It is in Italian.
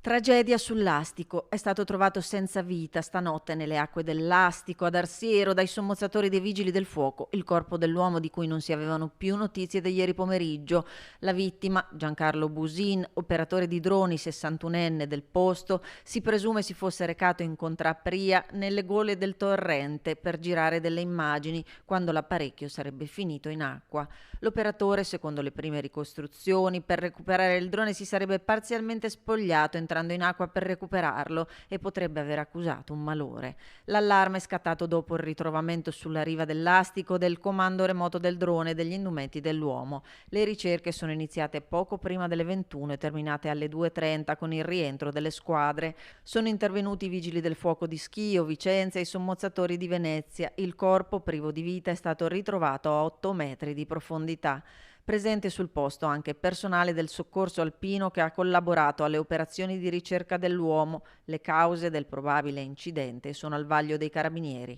Tragedia sull'Astico. È stato trovato senza vita stanotte nelle acque dell'Astico, ad Arsiero, dai sommozzatori dei Vigili del Fuoco, il corpo dell'uomo di cui non si avevano più notizie da ieri pomeriggio. La vittima, Giancarlo Busin, operatore di droni 61enne del posto, si presume si fosse recato in contrapria nelle gole del torrente per girare delle immagini quando l'apparecchio sarebbe finito in acqua. L'operatore, secondo le prime ricostruzioni, per recuperare il drone si sarebbe parzialmente spogliato entrando in acqua per recuperarlo e potrebbe aver accusato un malore. L'allarme è scattato dopo il ritrovamento sulla riva dell'Astico del comando remoto del drone e degli indumenti dell'uomo. Le ricerche sono iniziate poco prima delle 21 e terminate alle 2:30 con il rientro delle squadre. Sono intervenuti i vigili del fuoco di Schio, Vicenza e i sommozzatori di Venezia. Il corpo, privo di vita, è stato ritrovato a 8 metri di profondità. Presente sul posto anche personale del soccorso alpino che ha collaborato alle operazioni di ricerca dell'uomo. Le cause del probabile incidente sono al vaglio dei carabinieri.